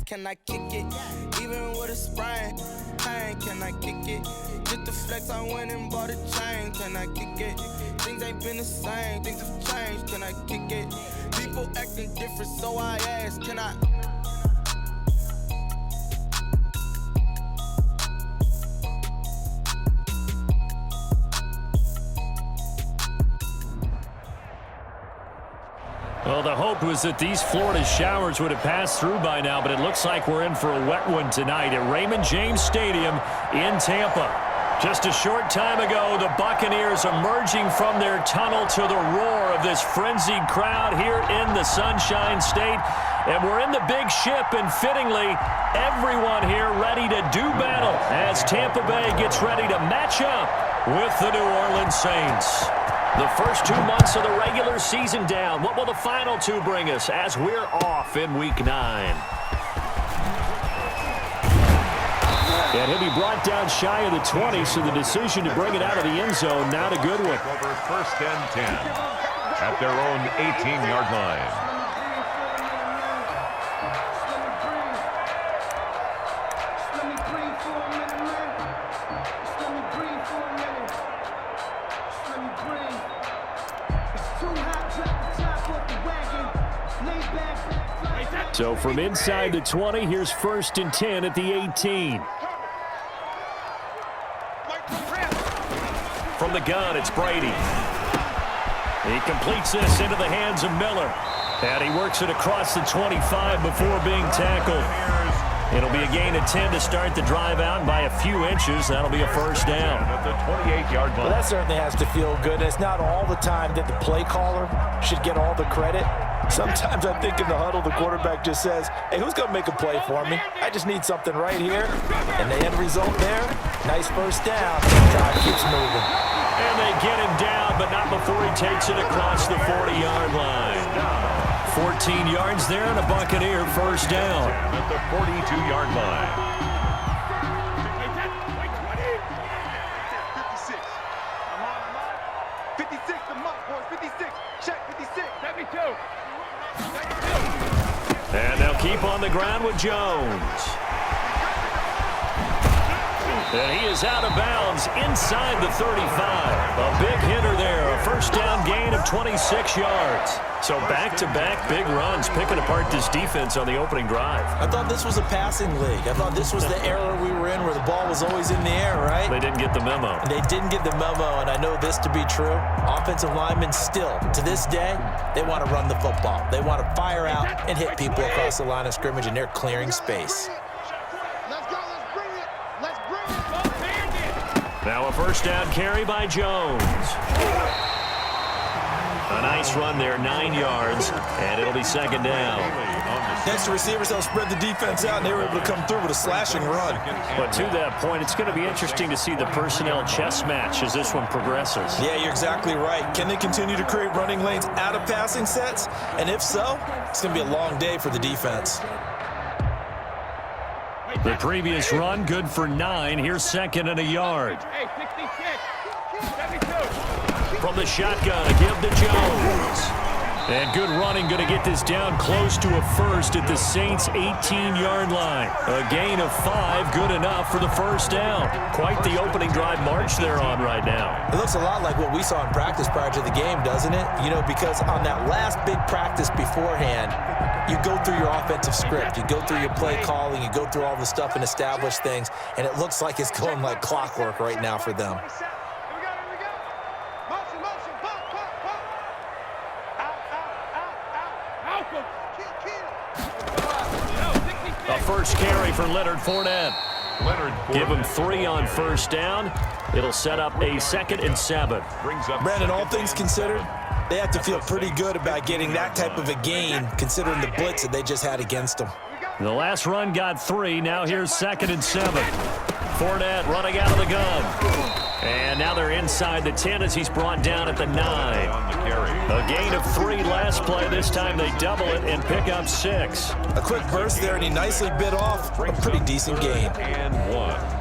can I kick it? Even with a sprain, pain, can I kick it? Just the flex, I went and bought a chain, can I kick it? Things ain't been the same, things have changed, can I kick it? People acting different, so I ask, can I? Well, the hope was that these Florida showers would have passed through by now, but it looks like we're in for a wet one tonight at Raymond James Stadium in Tampa. Just a short time ago, the Buccaneers emerging from their tunnel to the roar of this frenzied crowd here in the Sunshine State. And we're in the big ship, and fittingly, everyone here ready to do battle as Tampa Bay gets ready to match up with the New Orleans Saints. The first 2 months of the regular season down. What will the final two bring us as we're off in Week 9? And he'll be brought down shy of the 20, so the decision to bring it out of the end zone, not a good one. Over 1st and 10 at their own 18-yard line. So from inside the 20, here's 1st and 10 at the 18. From the gun, it's Brady. He completes this into the hands of Miller. And he works it across the 25 before being tackled. It'll be a gain of 10 to start the drive out by a few inches. That'll be a 1st down. At the 28-yard line. Well, that certainly has to feel good. And it's not all the time that the play caller should get all the credit. Sometimes I think in the huddle, the quarterback just says, hey, who's going to make a play for me? I just need something right here. And the end result there, nice 1st down. Drive keeps moving. And they get him down, but not before he takes it across the 40-yard line. 14 yards there and a Buccaneer 1st down. At the 42-yard line. 56, the month, boys. 56. Check 56. 72. And they'll keep on the ground with Jones. And he is out of bounds inside the 35. A big hitter there. A 1st down gain of 26 yards. So back-to-back big runs, picking apart this defense on the opening drive. I thought this was a passing league. I thought this was the era we were in where the ball was always in the air, right? They didn't get the memo. They didn't get the memo, and I know this to be true. Offensive linemen still, to this day, they want to run the football. They want to fire out and hit people across the line of scrimmage, and they're clearing space. Let's go. Let's bring it. Let's bring it. Now a 1st down carry by Jones. A nice run there, 9 yards, and it'll be 2nd down. Next to receivers, they'll spread the defense out, and they were able to come through with a slashing run. But to that point, it's going to be interesting to see the personnel chess match as this one progresses. Yeah, you're exactly right. Can they continue to create running lanes out of passing sets? And if so, it's going to be a long day for the defense. The previous run, good for 9. Here's 2nd and a yard. Hey, 66. 72. From the shotgun, a give to Jones. And good running, going to get this down close to a 1st at the Saints' 18-yard line. A gain of 5, good enough for the 1st down. Quite the opening drive march they're on right now. It looks a lot like what we saw in practice prior to the game, doesn't it? You know, because on that last big practice beforehand, you go through your offensive script. You go through your play calling. You go through all the stuff and establish things. And it looks like it's going like clockwork right now for them. A 1st carry for Leonard Fournette. Give him 3 on 1st down. It'll set up a 2nd and 7. Brandon, all things considered, they have to feel pretty good about getting that type of a gain considering the blitz that they just had against them. The last run got 3. Now here's 2nd and 7. Fournette running out of the gun. And now they're inside the 10 as he's brought down at the 9. A gain of 3 last play. This time they double it and pick up 6. A quick burst there, and he nicely bit off a pretty decent gain. And 1.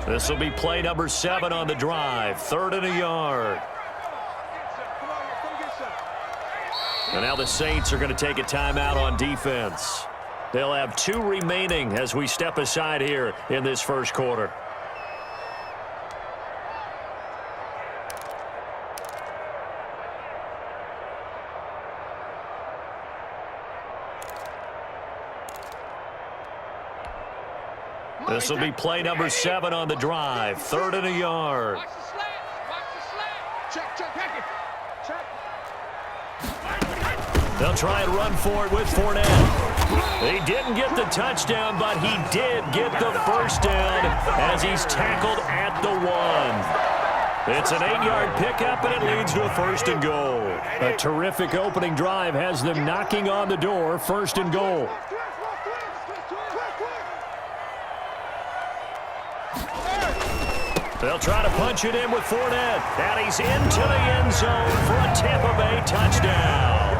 This will be play number 7 on the drive. 3rd and a yard. And now the Saints are going to take a timeout on defense. They'll have 2 remaining as we step aside here in this first quarter. This will be play number 7 on the drive. 3rd and a yard. Watch the slant. Watch the slant. Check. They'll try and run for it with Fournette. He didn't get the touchdown, but he did get the first down as he's tackled at the 1. It's an 8-yard pickup, and it leads to a 1st and goal. A terrific opening drive has them knocking on the door. 1st and goal. They'll try to punch it in with Fournette, and he's into the end zone for a Tampa Bay touchdown.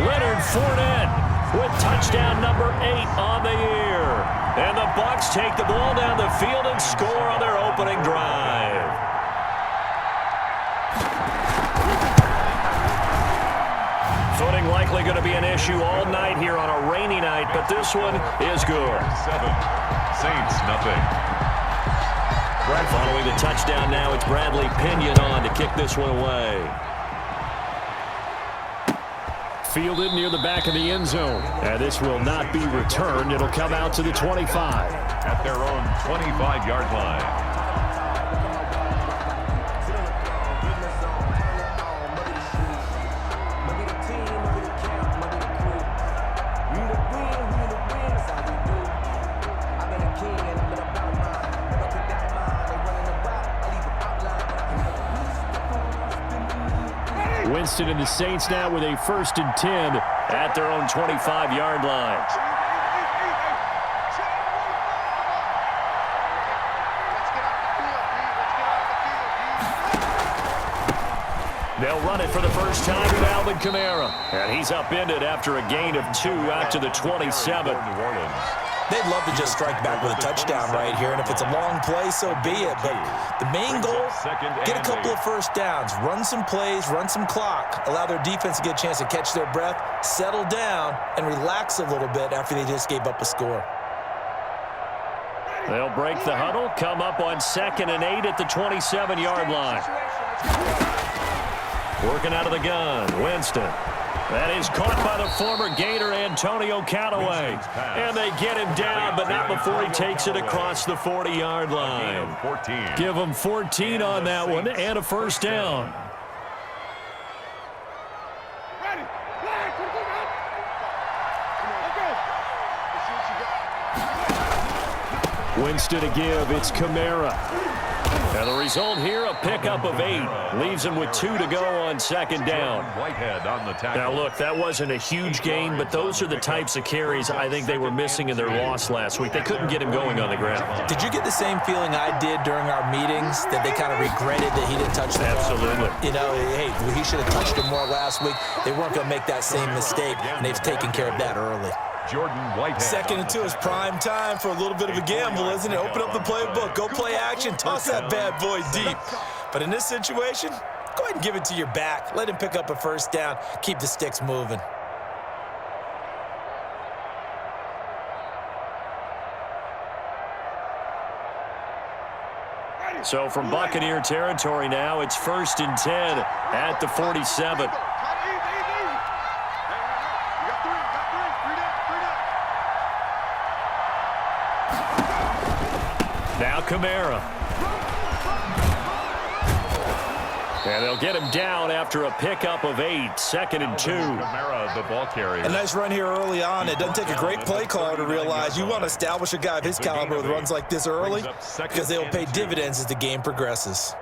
Leonard Fournette with touchdown number 8 on the year. And the Bucs take the ball down the field and score on their opening drive. Footing likely going to be an issue all night here on a rainy night, but this one is good. 7. Saints, nothing. Following the touchdown now, it's Bradley Pinion on to kick this one away. Fielded near the back of the end zone. And this will not be returned. It'll come out to the 25. At their own 25-yard line. Winston and the Saints now with a 1st and 10 at their own 25-yard line. They'll run it for the first time with Alvin Kamara. And he's upended after a gain of 2 out to the 27. New Orleans. They'd love to just strike back with a touchdown right here, and if it's a long play, so be it. But the main goal, get a couple of first downs, run some plays, run some clock, allow their defense to get a chance to catch their breath, settle down, and relax a little bit after they just gave up a score. They'll break the huddle, come up on 2nd and 8 at the 27-yard line. Working out of the gun, Winston. That is caught by the former Gator Antonio Callaway. And they get him down, but not before he takes it across the 40-yard line. Give him 14 on that one and a first down. Winston to give, it's Kamara. And the result here, a pickup of 8. Leaves him with 2 to go on 2nd down. Whitehead on the tackle. Now, look, that wasn't a huge gain, but those are the types of carries I think they were missing in their loss last week. They couldn't get him going on the ground. Did you get the same feeling I did during our meetings, that they kind of regretted that he didn't touch the ball? Absolutely. You know, hey, he should have touched it more last week. They weren't going to make that same mistake, and they've taken care of that early. Jordan Whitehead. 2nd and 2 is prime time for a little bit of a gamble, isn't it? Open up the playbook, go play action, toss that bad boy deep. But in this situation, go ahead and give it to your back. Let him pick up a first down, keep the sticks moving. So from Buccaneer territory now, it's 1st and 10 at the 47. Now Kamara. And they'll get him down after a pickup of 8. 2nd and 2. Kamara, the ball carrier. A nice run here early on. It doesn't take a great play caller to realize you want to establish a guy of his caliber with runs like this early, because they will pay dividends as the game progresses.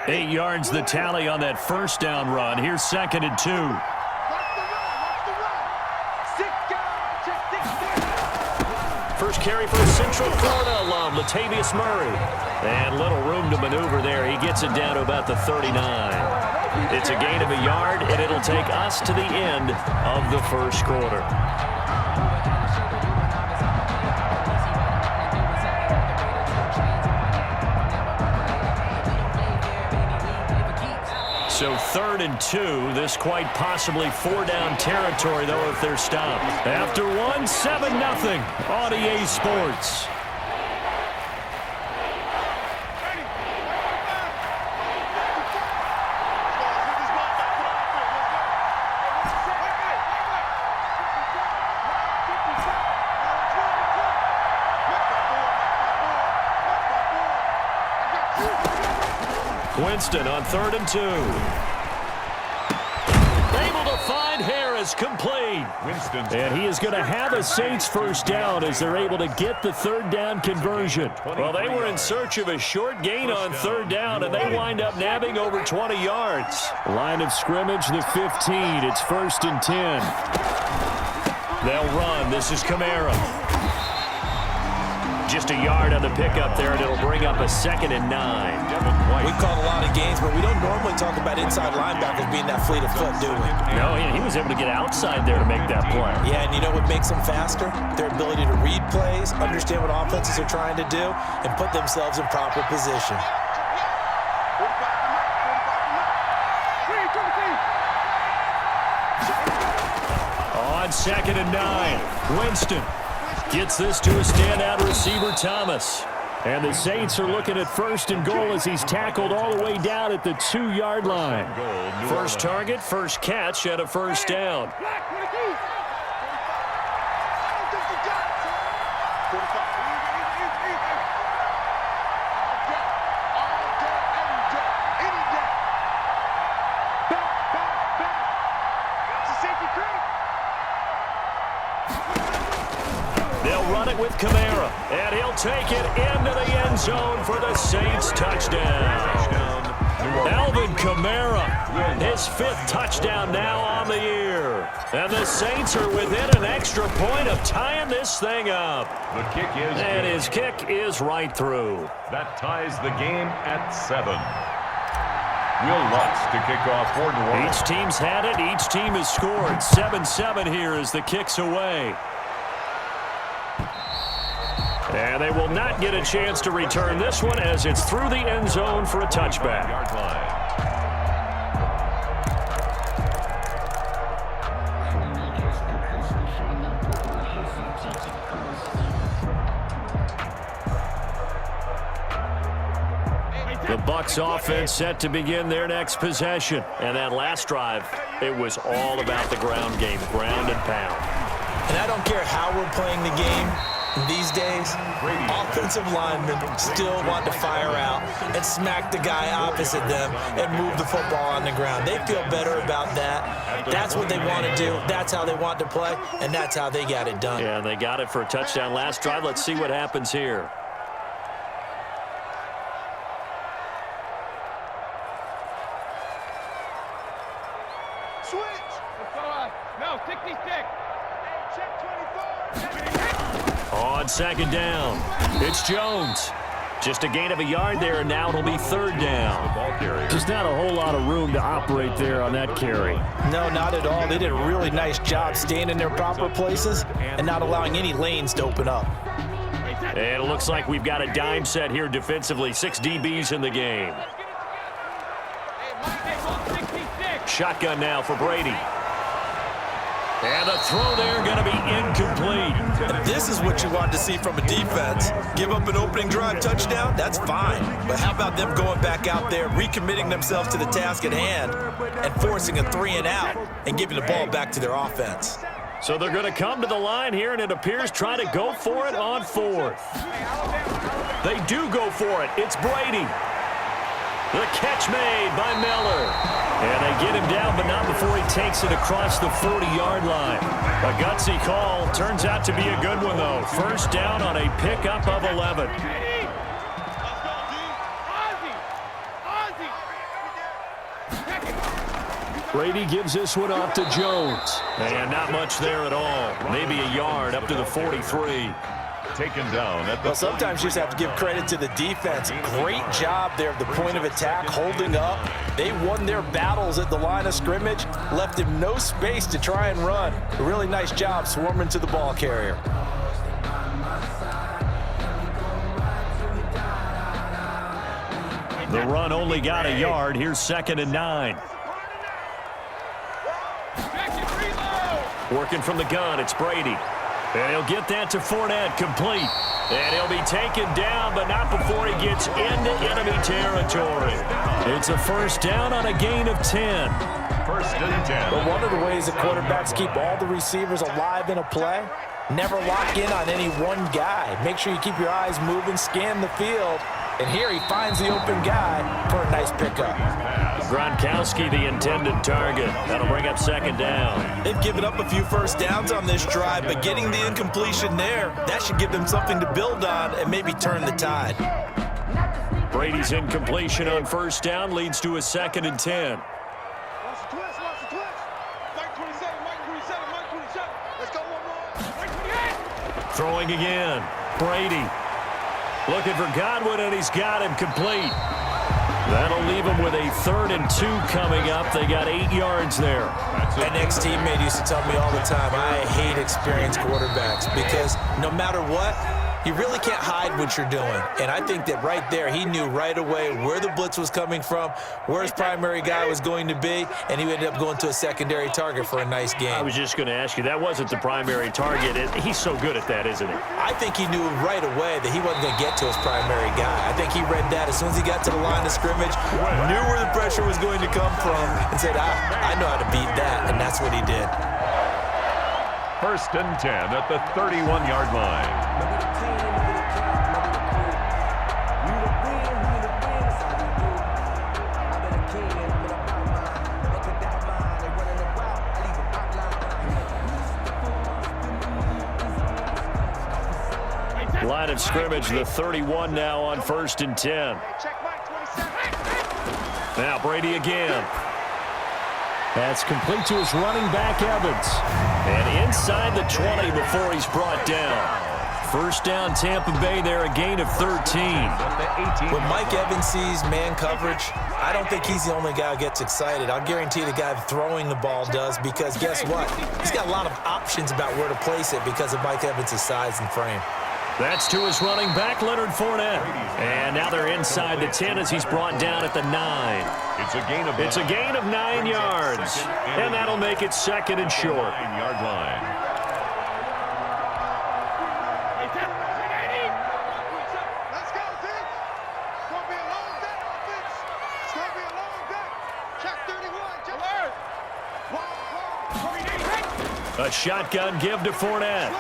Eight yards the tally on that first down run. Here's 2nd and 2. First carry for a Central Florida alum, the Latavius Murray. And little room to maneuver there. He gets it down to about the 39. It's a gain of a yard, and it'll take us to the end of the first quarter. So 3rd and 2, this quite possibly 4-down territory, though, if they're stopped. After 1, 7-0 on EA Sports. Winston on 3rd and 2. Able to find Harris, complete. And he is going to have a Saints first down as they're able to get the 3rd down conversion. Well, they were in search of a short gain on 3rd down, and they wind up nabbing over 20 yards. Line of scrimmage, the 15. It's 1st and 10. They'll run. This is Kamara. Just a yard on the pickup there, and it'll bring up a 2nd and 9. We've called a lot of games, but we don't normally talk about inside linebackers being that fleet of foot, do we? No, he was able to get outside there to make that play. Yeah, and you know what makes them faster? Their ability to read plays, understand what offenses are trying to do, and put themselves in proper position. On 2nd and 9, Winston gets this to a standout receiver, Thomas. And the Saints are looking at 1st and goal as he's tackled all the way down at the 2-yard line. First target, first catch, and a first down. They'll run it with Kamara, and he'll take it into the end zone for the Saints touchdown. Alvin Kamara, his 5th touchdown now on the year. And the Saints are within an extra point of tying this thing up. The kick is And good. his kick is right through. That ties the game at 7. Will Lutz to kick off for New Orleans. Each team's had it. Each team has scored. 7-7 here as the kick's away. And they will not get a chance to return this one as it's through the end zone for a touchback. Yard line. The Bucs offense set to begin their next possession. And that last drive, it was all about the ground game, ground and pound. And I don't care how we're playing the game. These days, offensive linemen still want to fire out and smack the guy opposite them and move the football on the ground. They feel better about that. That's what they want to do. That's how they want to play, and that's how they got it done. Yeah, and they got it for a touchdown last drive. Let's see what happens here. Switch. No, tick these tick. Check 24. On 2nd down, it's Jones. Just a gain of a yard there, and now it'll be 3rd down. Just not a whole lot of room to operate there on that carry. No, not at all. They did a really nice job staying in their proper places and not allowing any lanes to open up. And it looks like we've got a dime set here defensively. 6 DBs in the game. Shotgun now for Brady. And the throw there going to be incomplete. And this is what you want to see from a defense. Give up an opening drive touchdown, that's fine. But how about them going back out there, recommitting themselves to the task at hand, and forcing a 3-and-out and giving the ball back to their offense. So they're going to come to the line here, and it appears try to go for it on 4th. They do go for it. It's Brady. The catch made by Miller. And they get him down, but not before he takes it across the 40-yard line. A gutsy call. Turns out to be a good one, though. First down on a pickup of 11. Brady gives this one off to Jones. And not much there at all. Maybe a yard up to the 43. taken down at the Well, sometimes you just have to give credit to the defense. Great job there at the point of attack, holding up. They won their battles at the line of scrimmage, left him no space to try and run. A really nice job swarming to the ball carrier. The run only got a yard. Here's 2nd and 9. Working from the gun, it's Brady. And he'll get that to Fournette, complete. And he'll be taken down, but not before he gets into enemy territory. It's a first down on a gain of 10. 1st and 10. But one of the ways that quarterbacks keep all the receivers alive in a play, never lock in on any one guy. Make sure you keep your eyes moving, scan the field. And here he finds the open guy for a nice pickup. Gronkowski, the intended target. That'll bring up 2nd down. They've given up a few first downs on this drive, but getting the incompletion there, that should give them something to build on and maybe turn the tide. Brady's incompletion on 1st down leads to a 2nd and 10. Watch the twist, watch the twist. Mike 27, Mike 27, Mike 27. Let's go one more. Mike 28. Throwing again. Brady looking for Godwin, and he's got him complete. That'll leave him with a 3rd and 2 coming up. They got 8 yards there. An ex-teammate used to tell me all the time, I hate experienced quarterbacks because no matter what, you really can't hide what you're doing. And I think that right there, he knew right away where the blitz was coming from, where his primary guy was going to be, and he ended up going to a secondary target for a nice game. I was just going to ask you, that wasn't the primary target. He's so good at that, isn't he? I think he knew right away that he wasn't going to get to his primary guy. I think he read that as soon as he got to the line of scrimmage, knew where the pressure was going to come from, and said, I know how to beat that, and that's what he did. 1st and 10 at the 31-yard line. Line of scrimmage, the 31 now on 1st and 10. Now Brady again. That's complete to his running back, Evans. And inside the 20 before he's brought down. 1st down, Tampa Bay there, a gain of 13. When Mike Evans sees man coverage, I don't think he's the only guy who gets excited. I'll guarantee the guy throwing the ball does, because guess what? He's got a lot of options about where to place it because of Mike Evans' size and frame. That's to his running back, Leonard Fournette. And now they're inside the 10 as he's brought down at the 9. It's a gain of 9 yards. And that'll make it 2nd and short. 9-yard line. Let's go, D. It's going to be a long day, offense. It's going to be a long day. Check 31. A shotgun give to Fournette.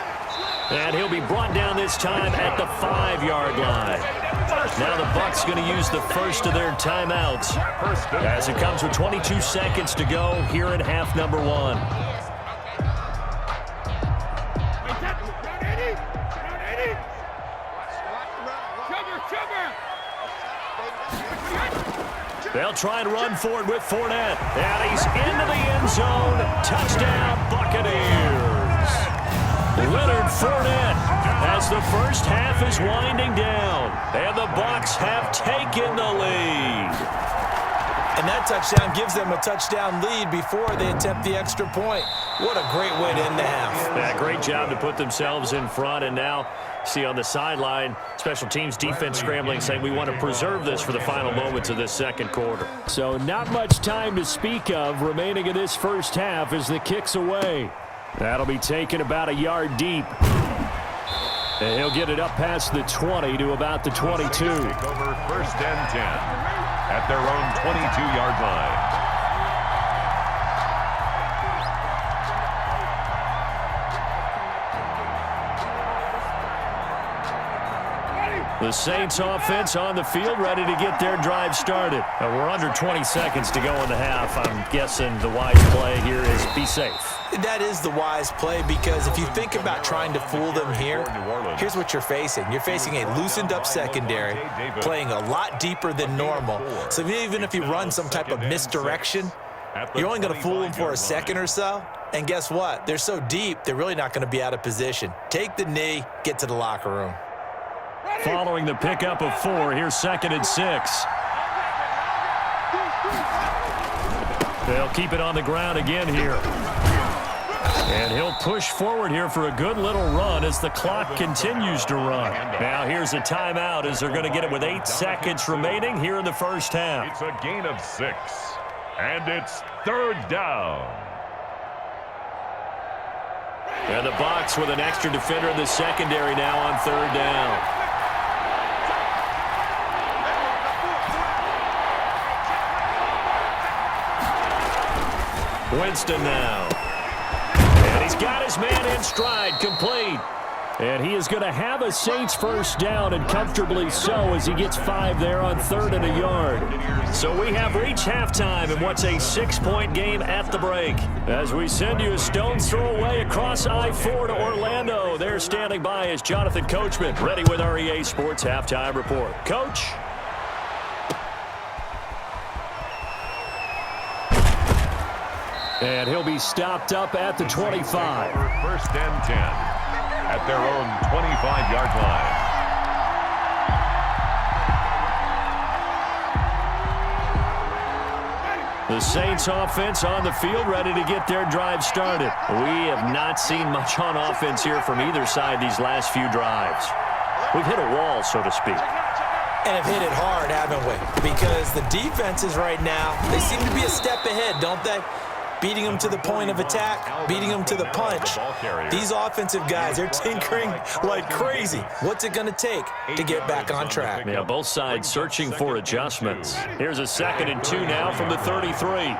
And he'll be brought down this time at the 5-yard line. Now the Bucs going to use the first of their timeouts as it comes with 22 seconds to go here in half number 1. They'll try and run for it with Fournette. And he's into the end zone. Touchdown, Buccaneers. Leonard Fournette as the first half is winding down. And the Bucs have taken the lead. And that touchdown gives them a touchdown lead before they attempt the extra point. What a great way to end the half. Yeah, great job to put themselves in front. And now, see on the sideline, special teams defense scrambling, saying we want to preserve this for the final moments of this second quarter. So not much time to speak of remaining in this first half as the kick's away. That'll be taken about a yard deep. And he'll get it up past the 20 to about the 22. Take over 1st and 10 at their own 22-yard line. The Saints offense on the field, ready to get their drive started. We're under 20 seconds to go in the half. I'm guessing the wise play here is be safe. That is the wise play, because if you think about trying to fool them here, here's what you're facing. You're facing a loosened up secondary, playing a lot deeper than normal. So even if you run some type of misdirection, You're only going to fool them for a second or so. And guess what? They're so deep, they're really not going to be out of position. Take the knee, get to the locker room. Following the pickup of 4, here's 2nd and 6. They'll keep it on the ground again here. And he'll push forward here for a good little run as the clock continues to run. Now here's a timeout as they're going to get it with 8 seconds remaining here in the first half. It's a gain of 6, and it's 3rd down. And the Bucs with an extra defender in the secondary now on 3rd down. Winston now. And he's got his man in stride, complete. And he is going to have a Saints first down, and comfortably so, as he gets 5 there on 3rd and a yard. So we have reached halftime in what's a 6-point game at the break. As we send you a stone's throw away across I-4 to Orlando. There standing by is Jonathan Coachman, ready with our EA Sports Halftime Report. Coach? And he'll be stopped up at the 25. First and 10 at their own 25-yard line. The Saints offense on the field, ready to get their drive started. We have not seen much on offense here from either side these last few drives. We've hit a wall, so to speak. And have hit it hard, haven't we? Because the defenses right now, they seem to be a step ahead, don't they? Beating them to the point of attack, beating them to the punch. These offensive guys, they're tinkering like crazy. What's it going to take to get back on track? Yeah, both sides searching for adjustments. Here's a 2nd and 2 now from the 33.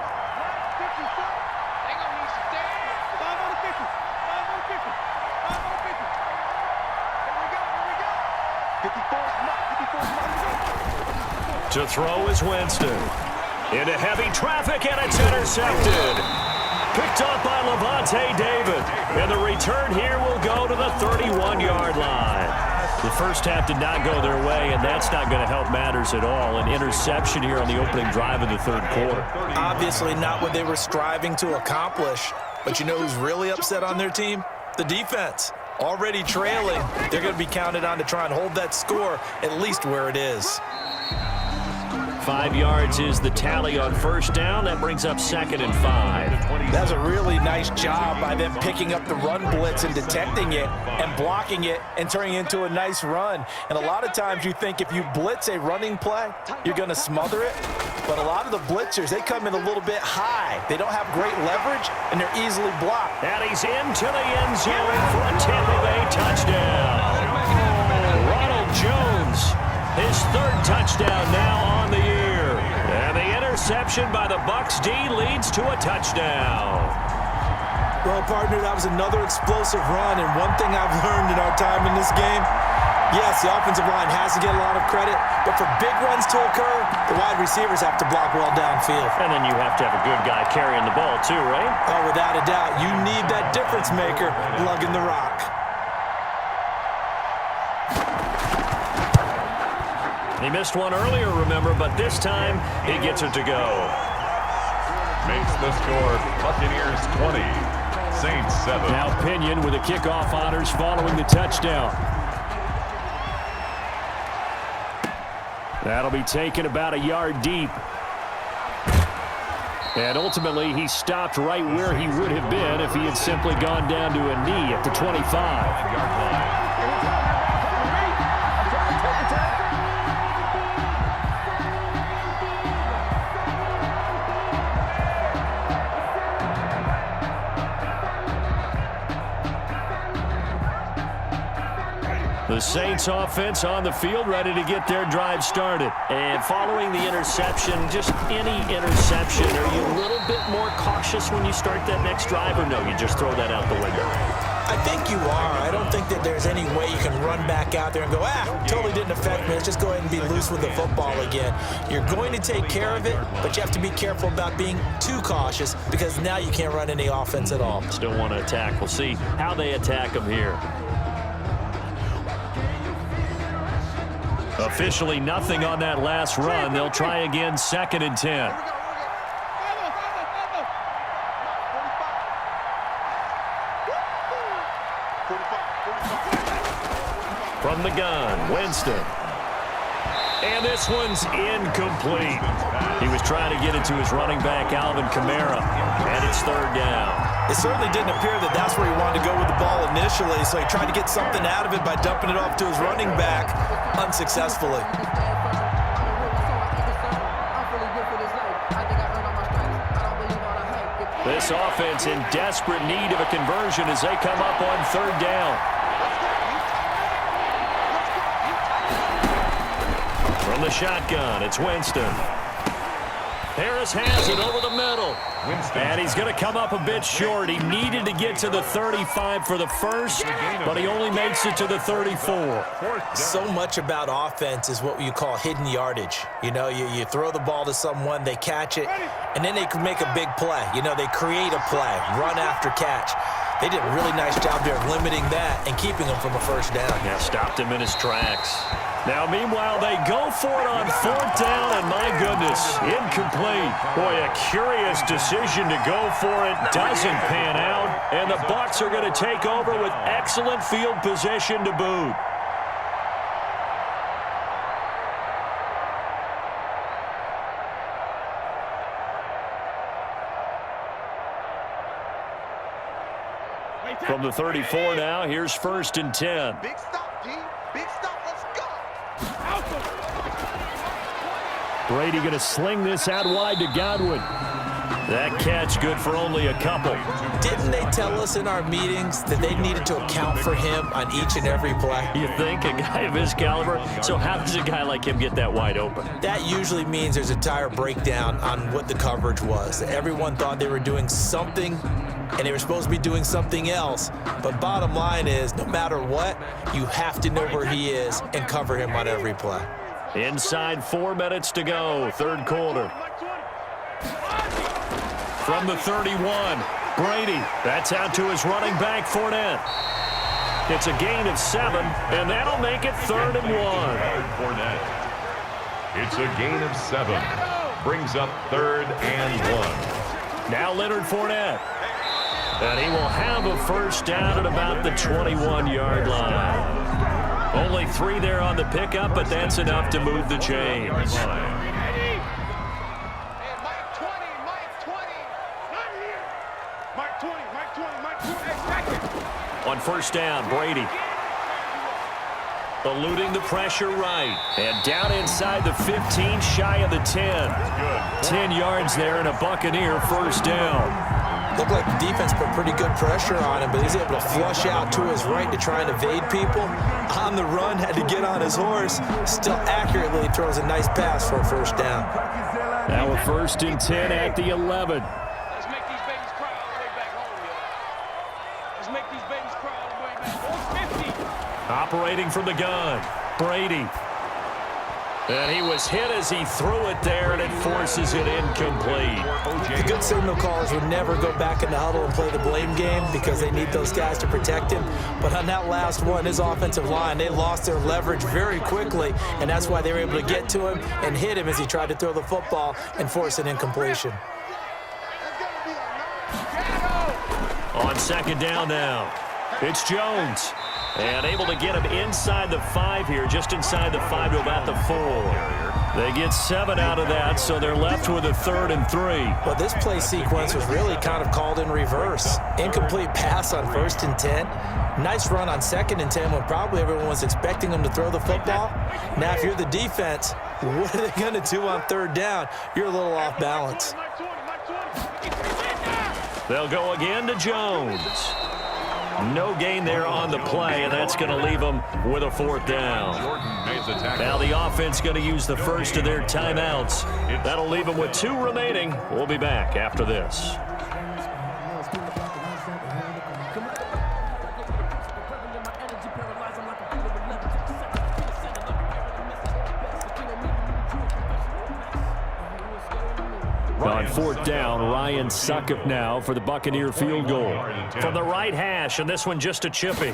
To throw is Winston. Into heavy traffic, and it's intercepted. Picked up by Levante David. And the return here will go to the 31-yard line. The first half did not go their way, and that's not going to help matters at all. An interception here on the opening drive of the 3rd quarter. Obviously not what they were striving to accomplish. But you know who's really upset on their team? The defense. Already trailing. They're going to be counted on to try and hold that score at least where it is. 5 yards is the tally on first down. That brings up 2nd and 5. That's a really nice job by them picking up the run blitz and detecting it and blocking it and turning it into a nice run. And a lot of times you think if you blitz a running play, you're going to smother it. But a lot of the blitzers, they come in a little bit high. They don't have great leverage, and they're easily blocked. And he's into the end zone for a Tampa Bay touchdown. Ronald Jones, his 3rd touchdown now on the year. And the interception by the Bucs D leads to a touchdown. Well, partner, that was another explosive run. And one thing I've learned in our time in this game, yes, the offensive line has to get a lot of credit, but for big runs to occur, the wide receivers have to block well downfield. And then you have to have a good guy carrying the ball too, right? Oh, without a doubt. You need that difference maker lugging the rock. He missed one earlier, remember, but this time he gets it to go. Makes the score Buccaneers 20, Saints 7. Now Pinion with the kickoff honors following the touchdown. That'll be taken about a yard deep. And ultimately, he stopped right where he would have been if he had simply gone down to a knee at the 25. The Saints offense on the field, ready to get their drive started. And following the interception, just any interception, are you a little bit more cautious when you start that next drive, or no, you just throw that out the window? I think you are. I don't think that there's any way you can run back out there and go, totally didn't affect me. Let's just go ahead and be loose with the football again. You're going to take care of it, but you have to be careful about being too cautious because now you can't run any offense at all. Still want to attack. We'll see how they attack them here. Officially nothing on that last run. They'll try again, 2nd and 10. From the gun, Winston. And this one's incomplete. He was trying to get it to his running back, Alvin Kamara, and it's third down. It certainly didn't appear that that's where he wanted to go with the ball initially, so he tried to get something out of it by dumping it off to his running back unsuccessfully. This offense in desperate need of a conversion as they come up on third down. From the shotgun, it's Winston. Harris has it over the middle. And he's going to come up a bit short. He needed to get to the 35 for the first, but he only makes it to the 34. So much about offense is what you call hidden yardage. You know, you throw the ball to someone, they catch it, and then they can make a big play. You know, they create a play, run after catch. They did a really nice job there of limiting that and keeping him from a first down. Yeah, stopped him in his tracks. Now, meanwhile, they go for it on fourth down, and my goodness, incomplete. Boy, a curious decision to go for it. Doesn't pan out, and the Bucs are going to take over with excellent field position to boot. From the 34 now, here's 1st and 10. Big stop, D. Big stop. Let's go. Brady going to sling this out wide to Godwin. That catch good for only a couple. Didn't they tell us in our meetings that they needed to account for him on each and every play? You think, a guy of his caliber? So how does a guy like him get that wide open? That usually means there's a tire breakdown on what the coverage was. Everyone thought they were doing something, and they were supposed to be doing something else. But bottom line is, no matter what, you have to know where he is and cover him on every play. Inside 4 minutes to go, third quarter. From the 31, Brady. That's out to his running back, Fournette. It's a gain of 7, and that'll make it 3rd and 1. Fournette. It's a gain of 7. Brings up 3rd and 1. Now Leonard Fournette. And he will have a first down at about the 21-yard line. Only 3 there on the pickup, but that's enough to move the chains. On first down, Brady. Eluding the pressure right. And down inside the 15, shy of the 10. 10 yards there and a Buccaneer first down. Looked like the defense put pretty good pressure on him, but he's able to flush out to his right to try and evade people. On the run, had to get on his horse. Still accurately throws a nice pass for a first down. Now a 1st and 10 at the 11. Let's make these babies cry all the way back home, yo. Let's make these babies cry all the way back home. 50. Operating from the gun, Brady. And he was hit as he threw it there, and it forces it incomplete. The good signal callers would never go back in the huddle and play the blame game because they need those guys to protect him. But on that last one, his offensive line, they lost their leverage very quickly, and that's why they were able to get to him and hit him as he tried to throw the football and force an incompletion. On 2nd down now, it's Jones. And able to get him inside the 5 here, just inside the 5 to about the 4. They get 7 out of that, so they're left with a 3rd and 3. Well, this play sequence was really kind of called in reverse. Incomplete pass on 1st and 10. Nice run on 2nd and 10 when probably everyone was expecting them to throw the football. Now, if you're the defense, what are they going to do on 3rd down? You're a little off balance. They'll go again to Jones. No gain there on the play, and that's going to leave them with a 4th down. Now the offense going to use the first of their timeouts. That'll leave them with 2 remaining. We'll be back after this. On 4th down, Ryan Succop now for the Buccaneer field goal. From the right hash, and this one just a chippy.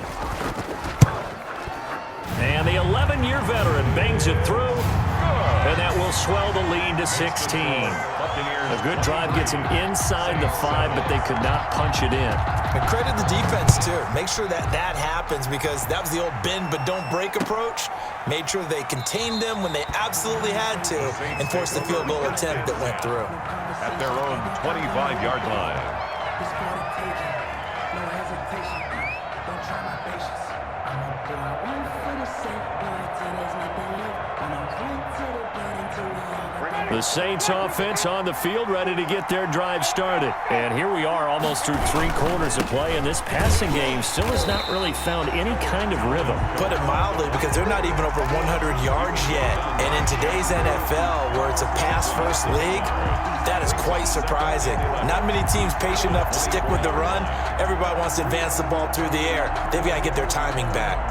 And the 11-year veteran bangs it through. Good. And that will swell the lead to 16. A good drive gets him inside the 5, but they could not punch it in. And credit the defense, too. Make sure that happens, because that was the old bend but don't break approach. Made sure they contained them when they absolutely had to and forced the field goal attempt that went through. At their own 25-yard line. The Saints offense on the field, ready to get their drive started. And here we are almost through 3 quarters of play, and this passing game still has not really found any kind of rhythm. Put it mildly, because they're not even over 100 yards yet. And in today's NFL, where it's a pass-first league, that is quite surprising. Not many teams patient enough to stick with the run. Everybody wants to advance the ball through the air. They've got to get their timing back.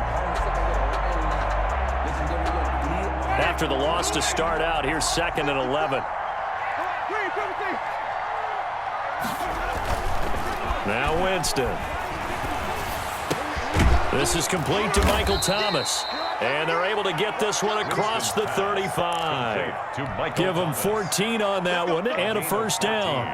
After the loss to start out, here's 2nd and 11. Now Winston. This is complete to Michael Thomas. And they're able to get this one across the 35. Give them 14 on that one and a first down.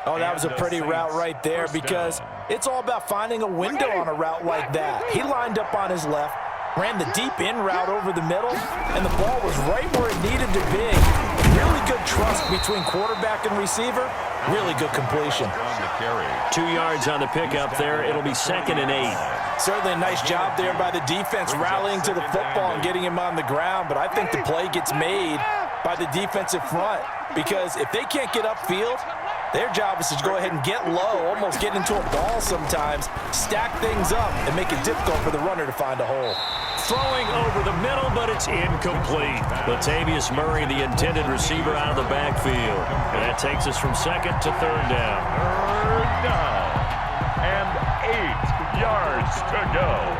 Oh, that was a pretty route right there, because it's all about finding a window on a route like that. He lined up on his left, ran the deep in route over the middle, and the ball was right where it needed to be. Really good trust between quarterback and receiver. Really good completion. 2 yards on the pickup there. It'll be 2nd and 8. Certainly a nice job there by the defense rallying to the football and getting him on the ground, but I think the play gets made by the defensive front, because if they can't get upfield, their job is to go ahead and get low, almost get into a ball sometimes, stack things up, and make it difficult for the runner to find a hole. Throwing over the middle, but it's incomplete. Latavius Murray, the intended receiver, out of the backfield. And that takes us from 2nd to 3rd down. 3rd down. And 8 yards to go.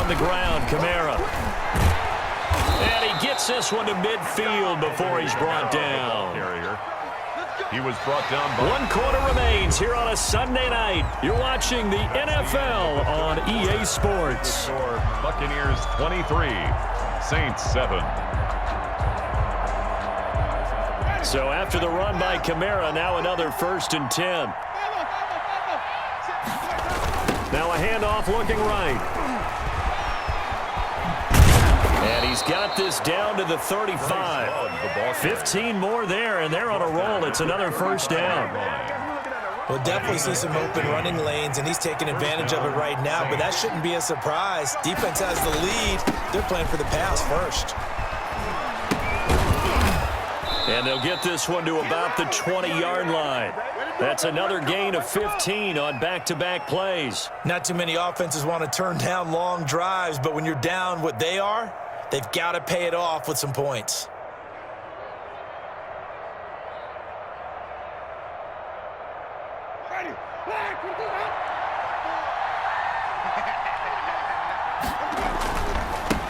The ground, Kamara. And he gets this one to midfield before he's brought down. He was brought down by 1 quarter remains here on a Sunday night. You're watching the NFL on EA Sports. Buccaneers 23, Saints 7. So after the run by Kamara, now another 1st and 10. Now a handoff looking right. And he's got this down to the 35. 15 more there, and they're on a roll. It's another 1st down. We'll definitely see some open running lanes, and he's taking advantage of it right now, but that shouldn't be a surprise. Defense has the lead. They're playing for the pass first. And they'll get this one to about the 20-yard line. That's another gain of 15 on back-to-back plays. Not too many offenses want to turn down long drives, but when you're down what they are, they've got to pay it off with some points.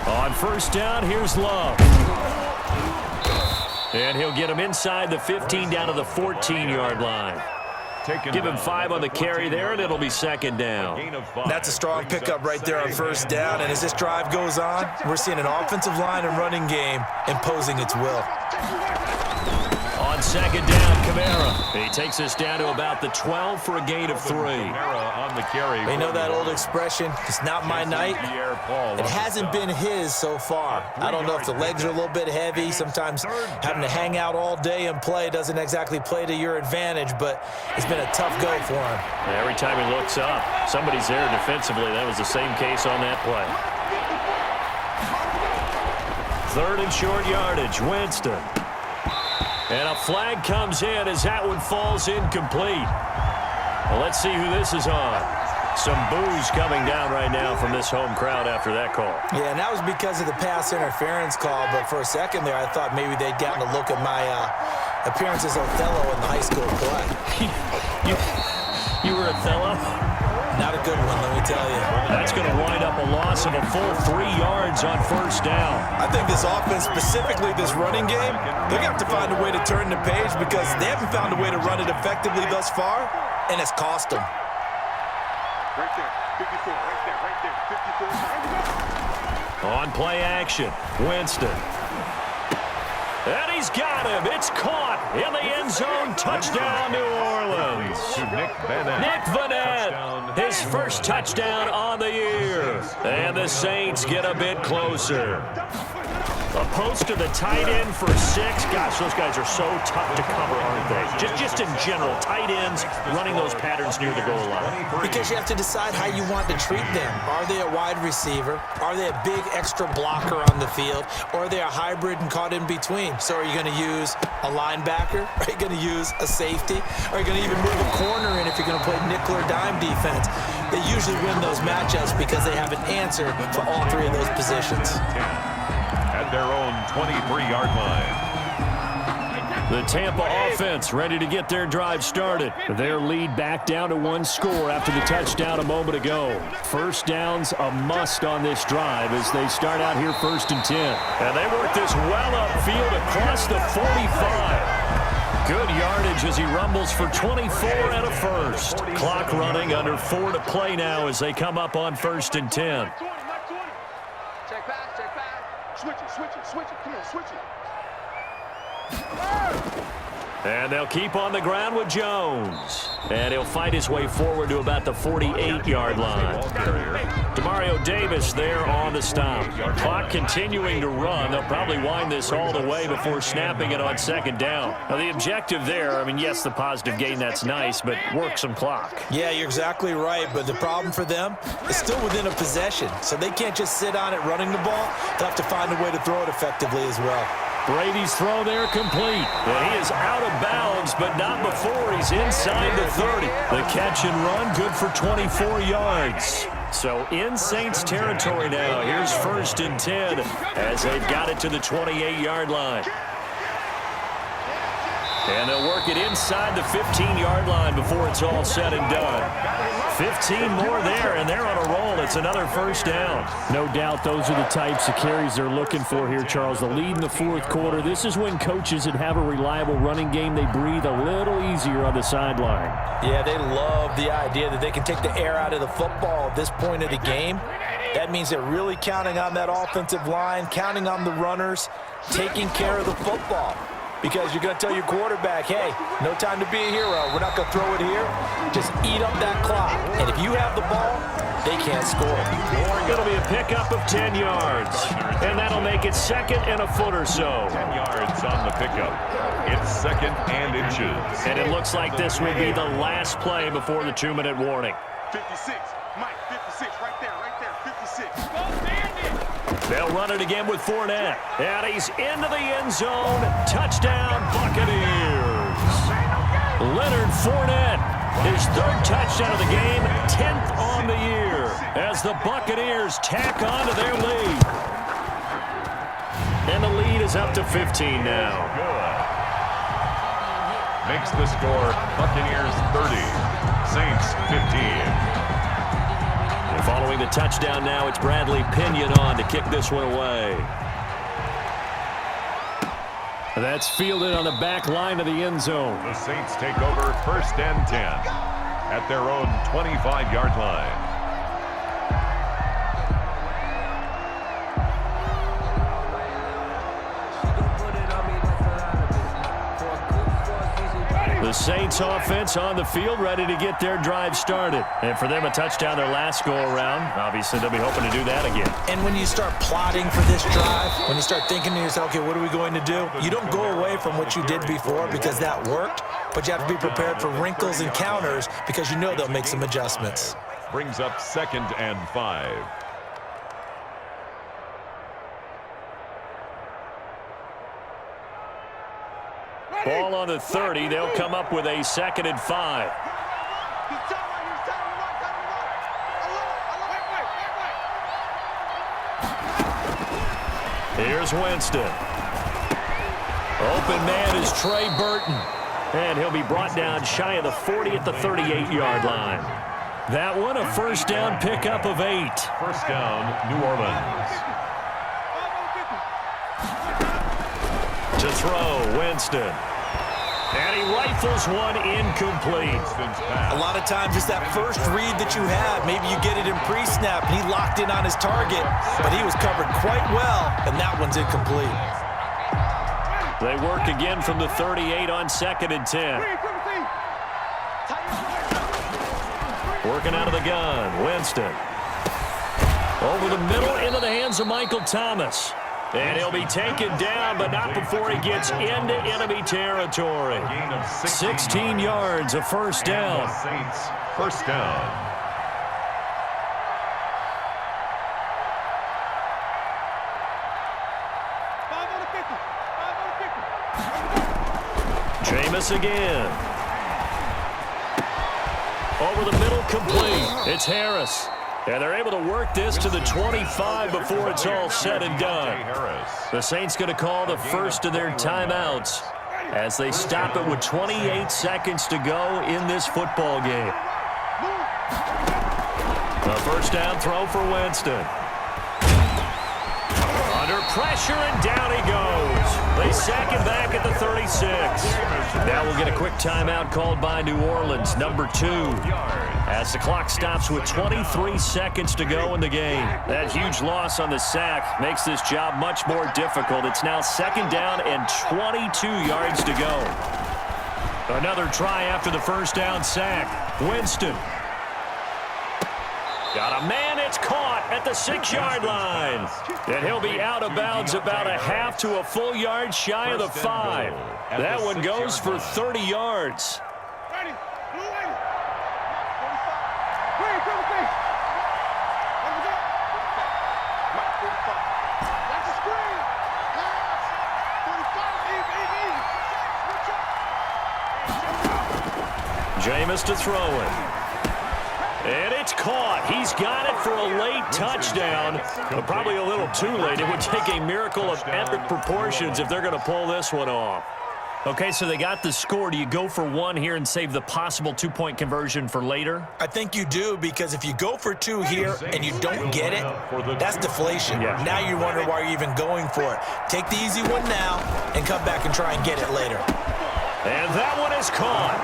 On 1st down, here's Love. And he'll get him inside the 15 down to the 14-yard line. Give him 5 on the carry there, and it'll be 2nd down. That's a strong pickup right there on 1st down, and as this drive goes on, we're seeing an offensive line and running game imposing its will. On 2nd down, Kamara. He takes us down to about the 12 for a gain of 3. You know that old expression, it's not my night? It hasn't been his so far. I don't know if the legs are a little bit heavy. Sometimes having to hang out all day and play doesn't exactly play to your advantage, but it's been a tough go for him. Every time he looks up, somebody's there defensively. That was the same case on that play. 3rd and short yardage, Winston. And a flag comes in as that one falls incomplete. Well, let's see who this is on. Some boos coming down right now from this home crowd after that call. Yeah, and that was because of the pass interference call, but for a second there I thought maybe they'd gotten a look at my appearance as Othello in the high school play. You were Othello? Not a good one, let me tell you. That's going to wind up a loss of a full 3 yards on first down. I think this offense, specifically this running game, they're going to have to find a way to turn the page because they haven't found a way to run it effectively thus far, and it's cost them. Right there, 54, right there, 54. On play action, Winston. And he's got him. It's caught in the end zone. Touchdown, New Orleans. To Nick Vanette. Nick Vanette, his first touchdown on the year. And the Saints get a bit closer. A post to the tight end for 6. Gosh, those guys are so tough to cover, aren't they? Just in general, tight ends running those patterns near the goal line. Because you have to decide how you want to treat them. Are they a wide receiver? Are they a big extra blocker on the field? Or are they a hybrid and caught in between? So are you going to use a linebacker? Are you going to use a safety? Are you going to even move a corner in if you're going to play nickel or dime defense? They usually win those matchups because they have an answer for all 3 of those positions. At their own 23-yard line. The Tampa offense ready to get their drive started. Their lead back down to 1 score after the touchdown a moment ago. First down's a must on this drive as they start out here 1st and 10. And they work this well upfield across the 45. Good yardage as he rumbles for 24 and a first. Clock running under 4 to play now as they come up on 1st and 10. Check back, check back. Switch it. Come on, switch it. And they'll keep on the ground with Jones. And he'll fight his way forward to about the 48-yard line. Demario Davis there on the stop. Clock continuing to run. They'll probably wind this all the way before snapping it on 2nd down. Now, the objective there, I mean, yes, the positive gain, that's nice, but work some clock. Yeah, you're exactly right, but the problem for them is still within a possession, so they can't just sit on it running the ball. They'll have to find a way to throw it effectively as well. Brady's throw there complete. And he is out of bounds, but not before he's inside the 30. The catch and run, good for 24 yards. So in Saints territory now. Here's 1st and 10 as they've got it to the 28-yard line. And they'll work it inside the 15-yard line before it's all said and done. 15 more there, and they're on a roll. It's another first down. No doubt those are the types of carries they're looking for here, Charles. The lead in the 4th quarter. This is when coaches that have a reliable running game, they breathe a little easier on the sideline. Yeah, they love the idea that they can take the air out of the football at this point of the game. That means they're really counting on that offensive line, counting on the runners, taking care of the football. Because you're going to tell your quarterback, hey, no time to be a hero. We're not going to throw it here. Just eat up that clock. And if you have the ball, they can't score. Or going to be a pickup of 10 yards. And that'll make it 2nd and a foot or so. 10 yards on the pickup. It's 2nd and inches. And it looks like this will be the last play before the 2-minute warning. 56, Mike, 56, right there, 56. They'll run it again with Fournette. And he's into the end zone. Touchdown, Buccaneers. Leonard Fournette, his 3rd touchdown of the game, 10th on the year, as the Buccaneers tack on to their lead. And the lead is up to 15 now. Good. Makes the score Buccaneers 30, Saints 15. Following the touchdown now, it's Bradley Pinion on to kick this one away. That's fielded on the back line of the end zone. The Saints take over 1st and 10 at their own 25-yard line. The Saints offense on the field, ready to get their drive started. And for them, a touchdown their last go-around. Obviously, they'll be hoping to do that again. And when you start plotting for this drive, when you start thinking to yourself, okay, what are we going to do? You don't go away from what you did before because that worked, but you have to be prepared for wrinkles and counters because you know they'll make some adjustments. Brings up 2nd and 5. Ball on the 30. They'll come up with a 2nd and 5. Here's Winston. Open man is Trey Burton. And he'll be brought down shy of the 40 at the 38-yard line. That one a first down pickup of 8. First down, New Orleans. To throw, Winston. And he rifles one incomplete. A lot of times it's that first read that you have. Maybe you get it in pre-snap, and he locked in on his target, but he was covered quite well, and that one's incomplete. They work again from the 38 on 2nd and 10. Working out of the gun, Winston. Over the middle into the hands of Michael Thomas. And he'll be taken down, but not before he gets into enemy territory. 16 yards, a first down. Saints, first down. Jameis again. Over the middle, complete. It's Harris. And they're able to work this to the 25 before it's all said and done. The Saints going to call the first of their timeouts as they stop it with 28 seconds to go in this football game. A first down throw for Winston. Under pressure, and down he goes. They sack him back at the 36. Now we'll get a quick timeout called by New Orleans, number 2. As the clock stops with 23 seconds to go in the game. That huge loss on the sack makes this job much more difficult. It's now 2nd down and 22 yards to go. Another try after the first down sack. Winston. Got a man, it's caught at the 6-yard line. And he'll be out of bounds about a half to a full yard shy of the 5. That one goes for 30 yards. Jameis to throw it. And it's caught. He's got it for a late touchdown. But probably a little too late. It would take a miracle of epic proportions if they're going to pull this one off. Okay, so they got the score. Do you go for 1 here and save the possible 2-point conversion for later? I think you do, because if you go for 2 here and you don't get it, that's deflation. Yeah. Now you wonder why you're even going for it. Take the easy one now and come back and try and get it later. And that one is caught.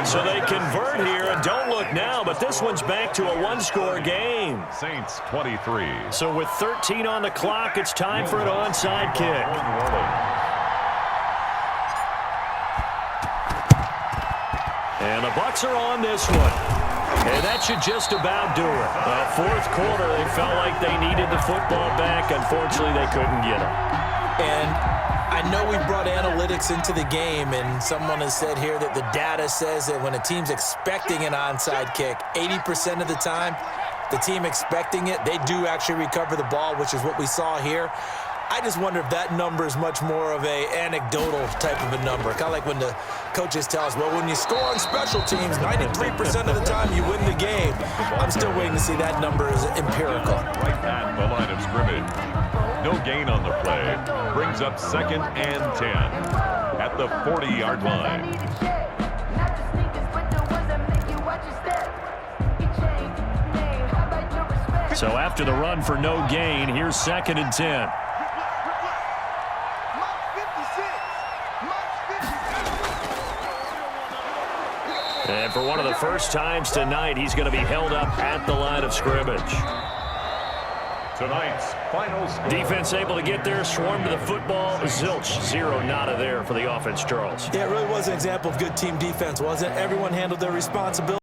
So they convert here, and don't look now, but this one's back to a 1-score game. Saints 23. So with 13 on the clock, it's time for an onside kick. And the Bucs are on this one. And that should just about do it. Fourth quarter, they felt like they needed the football back. Unfortunately, they couldn't get it. And I know we brought analytics into the game, and someone has said here that the data says that when a team's expecting an onside kick, 80% of the time, the team expecting it, they do actually recover the ball, which is what we saw here. I just wonder if that number is much more of a anecdotal type of a number. Kind of like when the coaches tell us, well, when you score on special teams, 93% of the time you win the game. I'm still waiting to see that number is empirical. Right at the line of scrimmage. No gain on the play. Brings up 2nd and 10 at the 40-yard line. So after the run for no gain, here's 2nd and 10. And for one of the first times tonight, he's going to be held up at the line of scrimmage. Tonight's final score. Defense able to get there, swarm to the football. Zilch, 0 nada there for the offense, Charles. Yeah, it really was an example of good team defense, wasn't it? Everyone handled their responsibility.